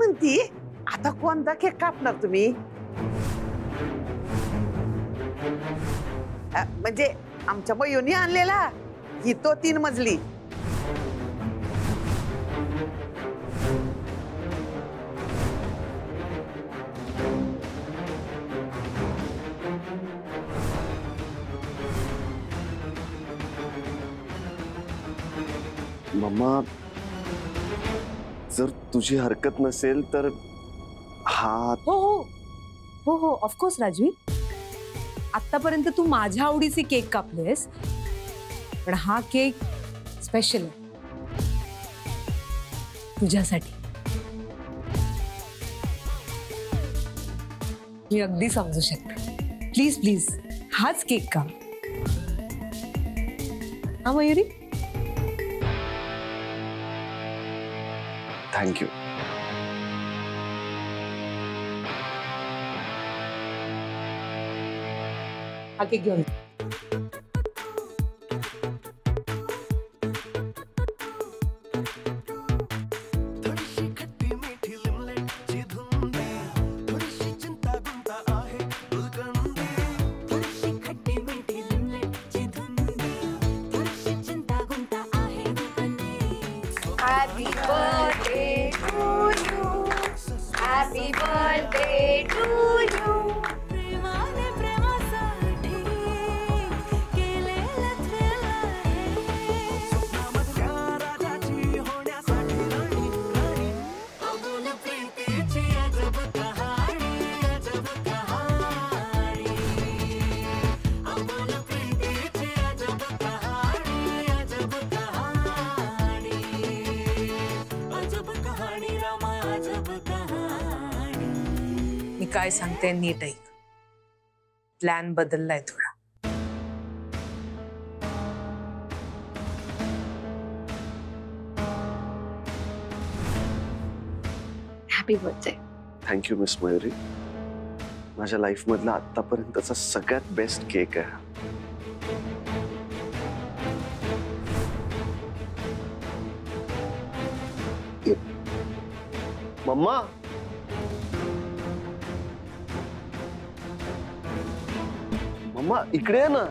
म्हणती आता कोणता केक कापणार तुम्ही? म्हणजे आमच्या मयूनी आणलेला ही तो 3 मजली. मम्मा जर तुझी हरकत नसेल तर हा. हो हो हो हो ऑफकोर्स राजवीर, आतापर्यंत तू माझ्या आवडीचे केक कापलेस, पण हा केक स्पेशल आहे तुझ्यासाठी. मी अगदी समजू शकते. प्लीज प्लीज हाच केक काप. हा मयुरी. थँक्यू. हा केक घेऊन. Happy birthday to you. Happy birthday to you. प्रेमाने प्रेमासाठी केलेला खेळ आहे. स्वप्नामधल्या राजाची होण्यासाठी राणी राणी. अबोल प्रीतीची अजब कहाणी अजब कहाणी. अबोल प्रीतीची अजब कहाणी अजब कहाणी. अजब कहाणी रामा अजब कहाणी. मी काय सांगते नीट ऐक. प्लॅन बदललाय थोडा. Happy birthday. Thank you miss Mayuri. माझ्या लाईफ मधला आतापर्यंतचा सगळ्यात बेस्ट केक आहे. मम्मा मम्मा इकडे आहे ना.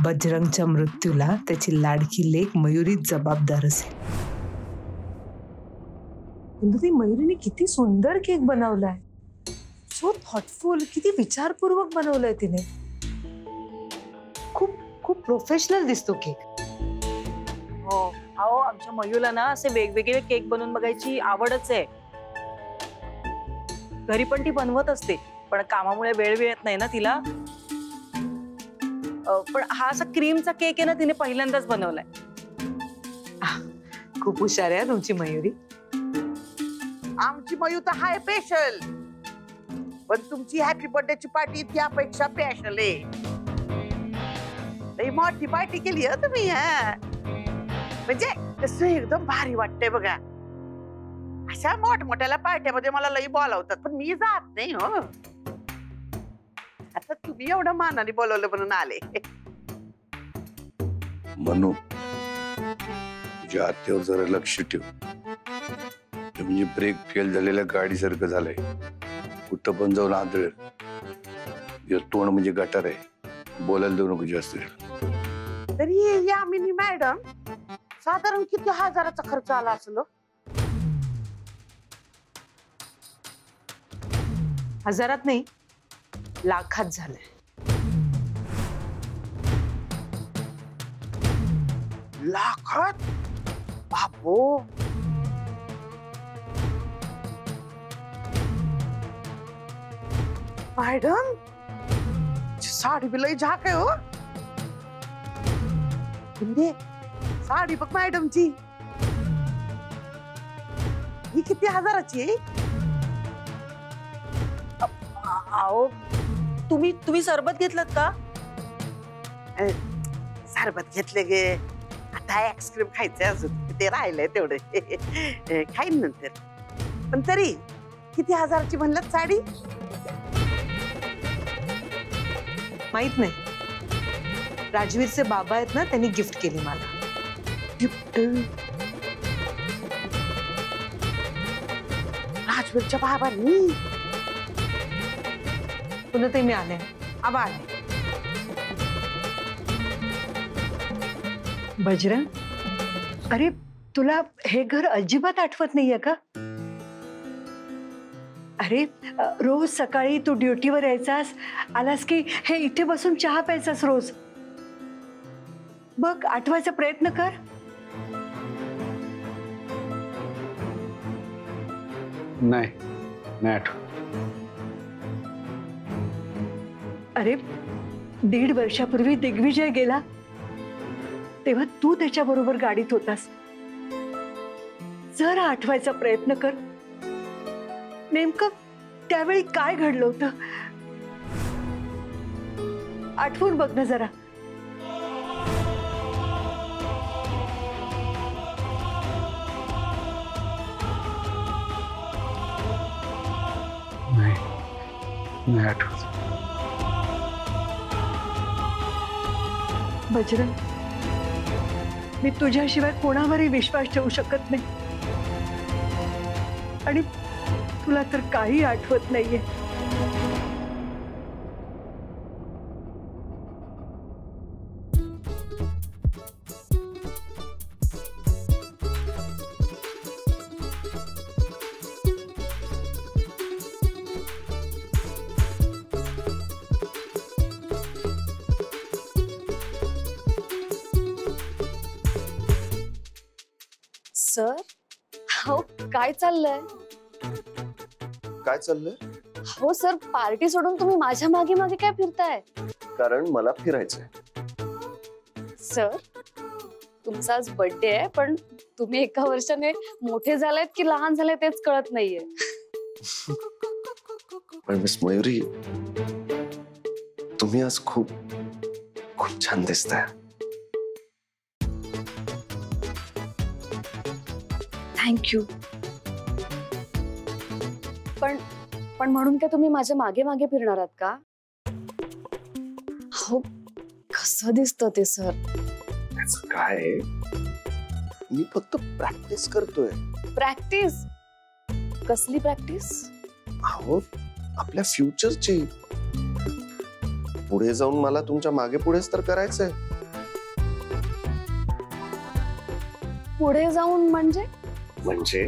बजरंगच्या मृत्यूला त्याची लाडकी लेक मयुरी जबाबदार असेल. ती मयुरीने किती सुंदर केक बनवलाय. सो थॉटफुल, किती विचारपूर्वक बनवलाय तिने. खूप खूप प्रोफेशनल दिसतो केक. हो अहो आमच्या मयूला ना असे वेगवेगळे केक बनवून बघायची आवडच आहे. घरी पण ती बनवत असते, पण कामामुळे वेळ मिळत नाही ना तिला. पण हा असा क्रीमचा केक आहे ना तिने पहिल्यांदाच बनवलाय. खूप हुशार आहे तुमची मयुरी. आमची मयू तर हाय स्पेशल, पण तुमची हॅपी बर्थडेची पार्टी त्यापेक्षा स्पेशल आहे. लई मोठी पार्टी केली आहे तुम्ही. म्हणजे कसं एकदम भारी वाटतंय बघा. अशा मोठमोठ्याला पार्ट्यामध्ये मला लई बोलावतात, पण मी जात नाही हो. आता तुम्ही एवढं मानाने बोलवलं म्हणून आले. म्हणू तुझ्या आत्यावर जरा लक्ष ठेव. म्हणजे ब्रेक फेल झालेल्या गाडीसारखं झालंय. कुठं पण जाऊन आदळ. तोंड म्हणजे गटार आहे. बोलायला देऊ नको जास्त. तरी यामिनी मॅडम साधारण किती हजाराचा खर्च आला असेल? हजारात नाही, लाखात झालंय. लाखात? बापो. मॅडम साडी बी लई झाक आहे हो. म्हणजे साडी बघ मॅडमची, ही किती हजाराची आहे? अहो तुम्ही सरबत घेतलात का? सरबत घेतले गे. आता आईस्क्रीम खायचंय अजून, ते राहिलंय तेवढं. खाईन नंतर. पण तरी किती हजाराची म्हणलं साडी? माहित नाही. राजवीरचे बाबा आहेत ना, त्यांनी गिफ्ट केली मला. गिफ्ट राजवीरच्या बाबांनी? तुला ते मी आले. आबा आले. बजरंग, अरे तुला हे घर अजिबात आठवत नाहीये का? अरे रोज सकाळी तू ड्युटीवर यायचास, आलास की हे इथे बसून चहा प्यायचास रोज. बघ, आठवायचा प्रयत्न कर. नाही नाही आठवत. अरे 1.5 वर्षापूर्वी दिग्विजय गेला तेव्हा तू त्याच्याबरोबर गाडीत होतास. जरा आठवायचा प्रयत्न कर. नेमकं त्यावेळी काय घडलं होतं आठवून बघ ना जरा. नाही आठवत. बजरंग, मी तुझ्याशिवाय कोणावरही विश्वास ठेवू शकत नाही आणि तुला तर काही आठवत नाहीये. सर, हो काय चाललंय? काय चाललंय? हो सर, पार्टी सोडून तुम्ही माझ्या मागे मागे काय फिरताय? कारण मला फिरायचंय. सर, तुमचा आज बर्थडे आहे, पण तुम्ही एका वर्षाने मोठे झालेत की लहान झाले तेच कळत नाहीये. पण मिस मयुरी, तुम्ही आज खूप खूप छान दिसताय. थँक्यू. पण पण म्हणून काय तुम्ही माझ्या मागे मागे फिरणार आहात का? हो, कसं दिसतं ते सर? त्याचं काय, मी फक्त प्रॅक्टिस करतोय. प्रॅक्टिस? कसली प्रॅक्टिस? अहो, आपल्या फ्युचरची. पुढे जाऊन मला तुमच्या मागे पुढेच तर करायचंय. पुढे जाऊन म्हणजे? म्हणजे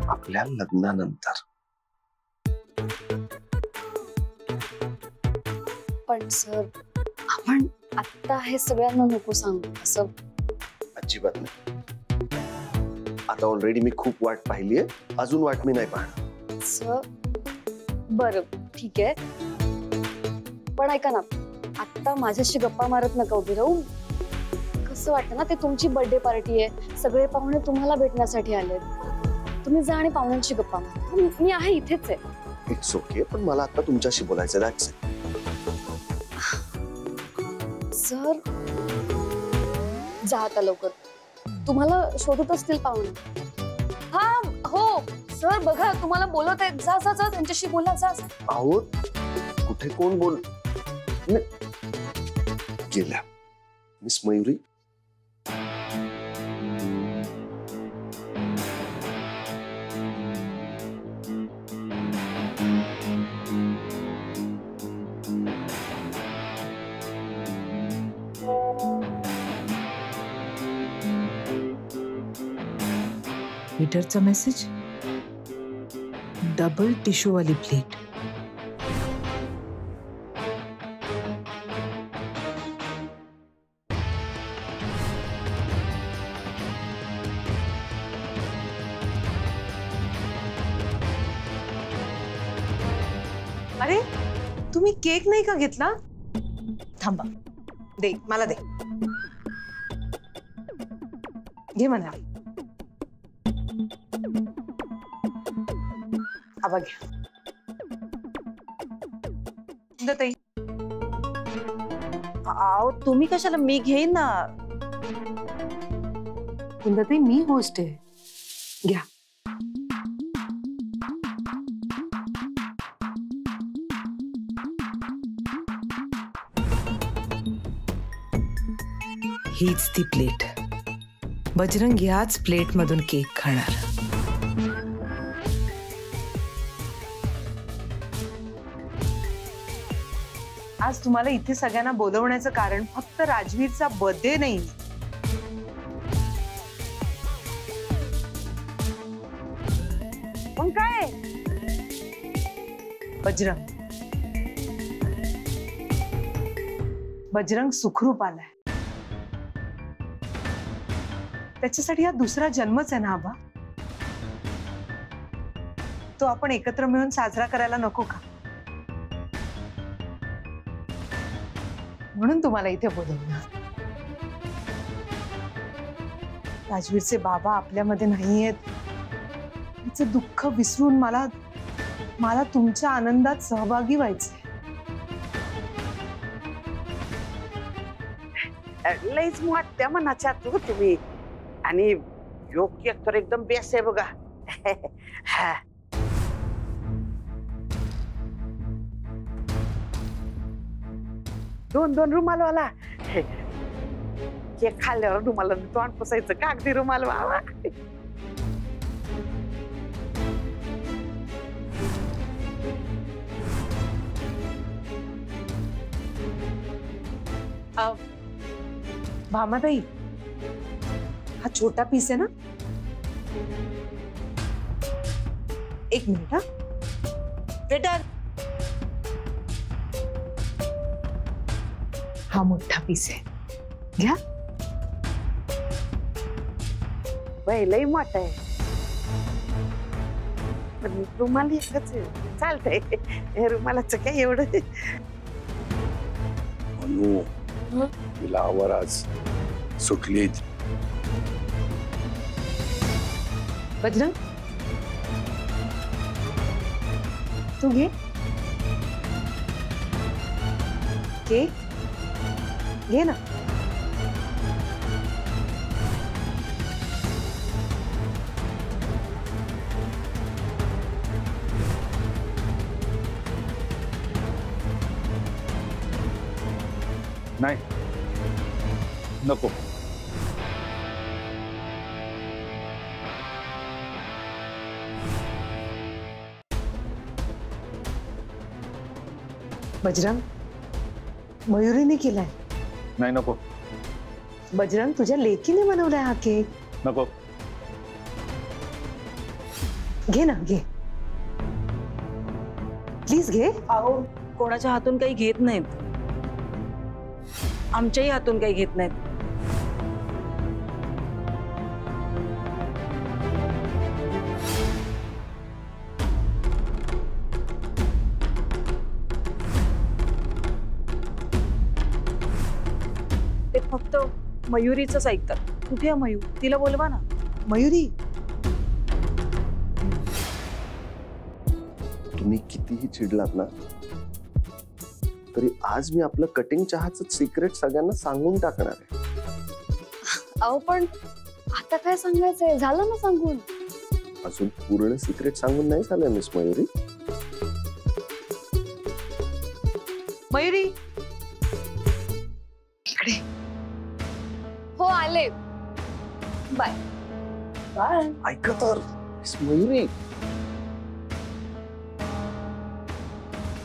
आपल्या लग्नानंतर. पण सर, आपण आता हे सगळ्यांना नको सांगू असं. अजिबात नाही. आता ऑलरेडी मी खूप वाट पाहिलीये, अजून वाट मी नाही पाहणार. सर, बरं ठीक आहे, पण ऐका ना, आता माझ्याशी गप्पा मारत नका उभी राहू. कसं वाटतं ना, ते तुमची बर्थडे पार्टी आहे, सगळे पाहुणे तुम्हाला भेटण्यासाठी आलेत. तुम्ही जा आणि पाहुण्यांशी गप्पा मारा. मी आहे, इथेच आहे. इट्स ओके, पण मला आता तुमच्याशी बोलायचं. That's it. सर, जा आता लवकर. तुम्हाला शोधत असतील पाहुणे. हा हो सर, बघा तुम्हाला बोलत आहेत. जा जा जा, त्यांच्याशी बोला. जा. अहो, कुठे कोण बोल गेल्या मिस मयुरी? वेटरचा मेसेज, डबल टिश्यू वाली प्लेट. अरे, तुम्ही केक नाही का घेतला? थांबा, दे मला, दे. घे म्हणा. आबा घ्या. ताई, अहो तुम्ही कशाला, मी घेईन ना. कुंदाताई मी होस्ट आहे, घ्या. हीच ती प्लेट. बजरंग याच प्लेट मधून केक खाणार. आज तुम्हाला इथे सगळ्यांना बोलवण्याचं कारण फक्त राजवीरचा बर्थडे नाही. मग काय? बजरंग सुखरूप आलाय. त्याच्यासाठी हा दुसरा जन्मच आहे ना आबा. तो आपण एकत्र मिळून साजरा करायला नको का? म्हणून तुम्हाला इथे बोलवलं. राजवीरचे बाबा आपल्यामध्ये नाहीयेत. तिचं दुःख विसरून मला तुमच्या आनंदात सहभागी व्हायचंय. लईच मोठ्या मनाच्या तू तुम्ही. आणि योग्य तर एकदम बेस्ट आहे बघा. हा. दोन रुमालवाला. केक खाल्ल्यावर रुमाला तोंड पुसायचं, कागदी रुमाल व्हावा. भामाताई, हा छोटा पीस आहे ना? एक मिनिट हा. वेटर, हा मोठा पीस आहे, घ्या. लई मोठा आहे. पण रुमाल एकच आहे, चालतंय. रुमालाचं काय एवढं. म्हणू तिला आवर आज सुटली. बजरंग, तू घे केक, घे ना. नाही नको. बजरंग, मयुरीने केलाय. नाही नको. बजरंग, तुझ्या लेकीने बनवलाय हा केक. नको. घे ना, घे प्लीज, घे. अहो कोणाच्या हातून काही घेत नाहीत, आमच्याही हातून काही घेत नाहीत. ते फक्त मयुरीच ऐकतात. कुठे आहे मयूर? तिला बोलवा ना. मयुरी, तुम्ही कितीही चिडलात ना तरी आज मी आपलं कटिंग चहाचं सिक्रेट सगळ्यांना सांगून टाकणार आहे. अहो पण आता काय सांगायचंय, झालं ना सांगून. अजून पूर्ण सिक्रेट सांगून नाही झालं मिस मयुरी. मयुरी इकडे. हो आले. Bye bye. ऐका तर मिस मयुरी.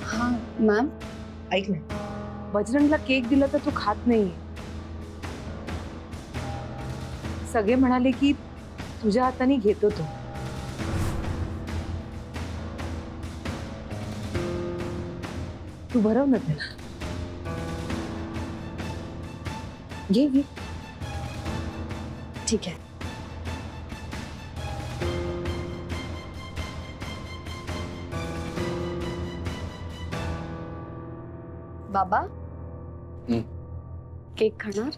हा मॅम. ऐक ना, बजरंगला केक दिला तर तू खात नाहीये. सगळे म्हणाले की तुझ्या हाताने घेतो तो. तू भरव ना त्याला. घे घे. ठीक आहे. बाबा केक खाणार?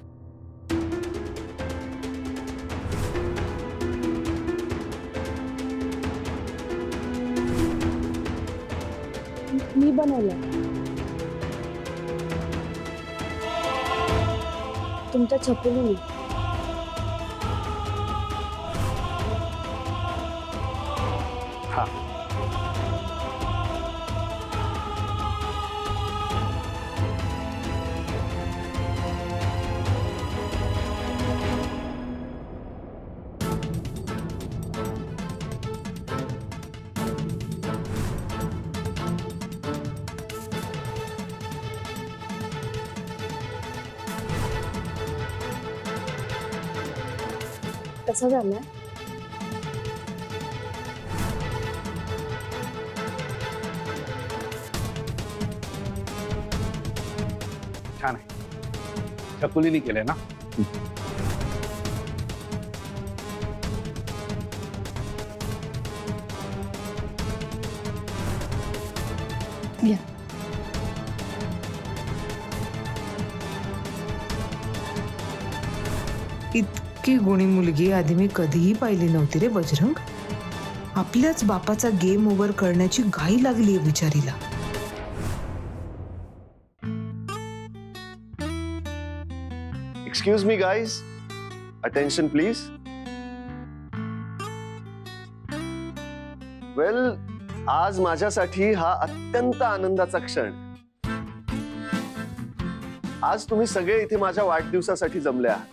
मी बनवलं. तुमच्या छकुलीने. हा. कसा झालाय? छान आहे. छकुलीने केलंय ना? घ्या. इतकी गुणी मुलगी आधी मी कधीही पाहिली नव्हती रे बजरंग. आपल्याच बापाचा गेम ओव्हर करण्याची घाई लागली बिचारीला. Excuse me guys, attention please. Well, आज माझ्यासाठी हा अत्यंत आनंदाचा क्षण. आज तुम्ही सगळे इथे माझ्या वाढदिवसासाठी जमले आहात.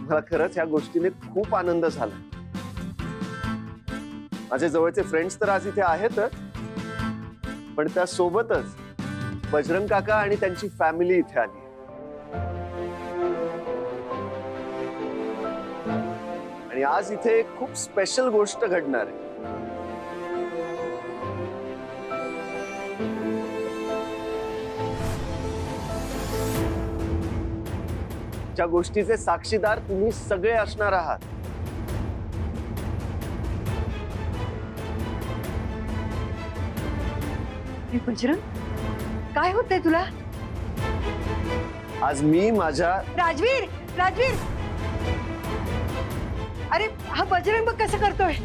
मला खरंच या गोष्टीने खूप आनंद झाला. माझे जवळचे फ्रेंड्स तर आज इथे आहेतच, पण त्यासोबतच बजरंग काका आणि त्यांची फॅमिली इथे आली. आणि आज इथे एक खूप स्पेशल गोष्ट घडणार आहे. ज्या गोष्टीचे साक्षीदार तुम्ही सगळे असणार आहात. बजरंग, काय होतंय तुला? आज मी माझ्या राजवीर, राजवीर, अरे हा बजरंग बघ कसं करतोय.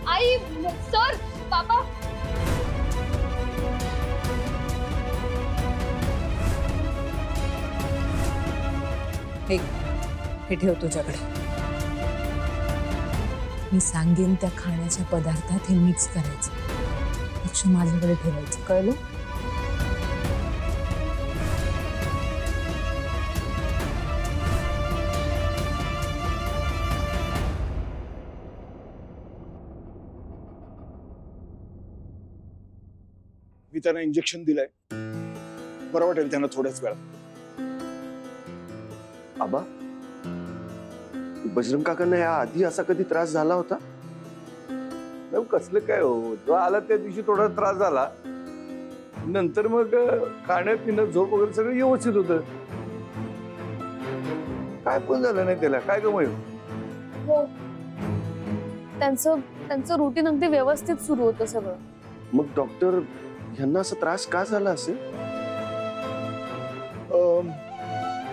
आई, सर, पापा. हे ठेव तुझ्याकडे. मी सांगेन त्या खाण्याच्या पदार्थात हे मिक्स करायचं. लक्ष माझ्याकडे ठेवायचं, कळलं? मी त्यांना इंजेक्शन दिलंय. बरं वाटेल त्यांना थोड्याच वेळात. आबा, बजरंग काकांना या आधी असा कधी त्रास झाला होता? नाही, कसलं काय हो, जो आला त्या दिवशी थोडा त्रास झाला, नंतर मग खाणं पिणं झोप वगैरे सगळं व्यवस्थित होतं. काय पण झालं नाही त्याला. काय गमय हो, त्यांचं रुटीन अगदी व्यवस्थित सुरू होतं सगळं. मग डॉक्टर, यांना असा त्रास का झाला असेल?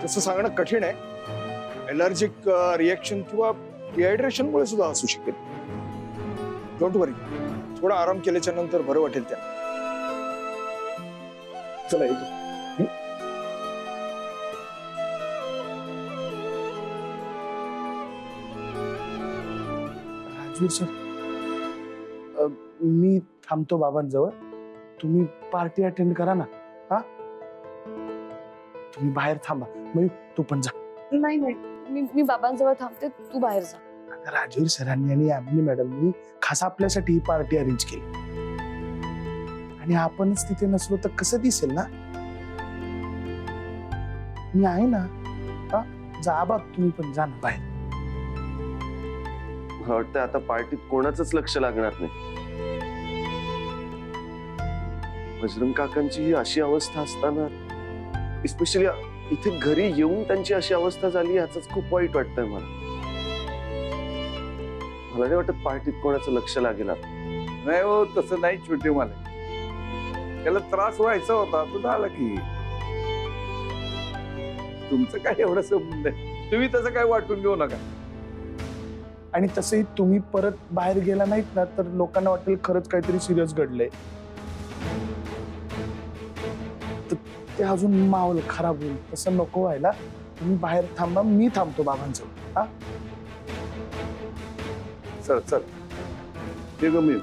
तसं सांगणं कठीण आहे. एलर्जिक रिएक्शन किंवा डिहायड्रेशन मुळे सुद्धा असू शकेल. डोंट वरी, थोडा आराम केल्याच्या नंतर बरं वाटेल त्यांना. चला येतो. राजवीर सर, मी थांबतो बाबांजवळ. तुम्ही पार्टी अटेंड करा ना. हा, तुम्ही बाहेर थांबा. मग तू पण जा. नाही नाही, मी बाबांजवळ थांबते, तू बाहेर जा. राजवीर सरांनी आणि यामिनी मॅडमनी खास आपल्यासाठी ही पार्टी अरेंज केली. आणि आपणच तिथे नसलो तर कसं दिसेल ना? मी आहे ना. जा बा तुम्ही पण जा ना बाहेर. मला वाटतं आता पार्टीत कोणाचंच लक्ष लागणार नाही. बजरंग काकांची ही अशी अवस्था असताना स्पेशली इथे घरी येऊन त्यांची अशी अवस्था झाली याच खूप वाईट वाटतंय मला. मला नाही वाटत पार्टीत कोणाचं लक्ष लागेल आता. नाही हो, तसं नाही छोटे मला. त्याला त्रास व्हायचा होता तो झाला की. तुमचं काय एवढं संबंध आहे, तुम्ही तसं काय वाटून घेऊ नका. आणि तसंही तुम्ही परत बाहेर गेला नाहीत ना तर लोकांना वाटेल खरंच काहीतरी सिरियस घडलंय, तर ते अजून माहोल खराब होईल. तसं नको व्हायला. तुम्ही बाहेर थांबा, मी थांबतो बाबांजवळ. हा चल चल ते गमी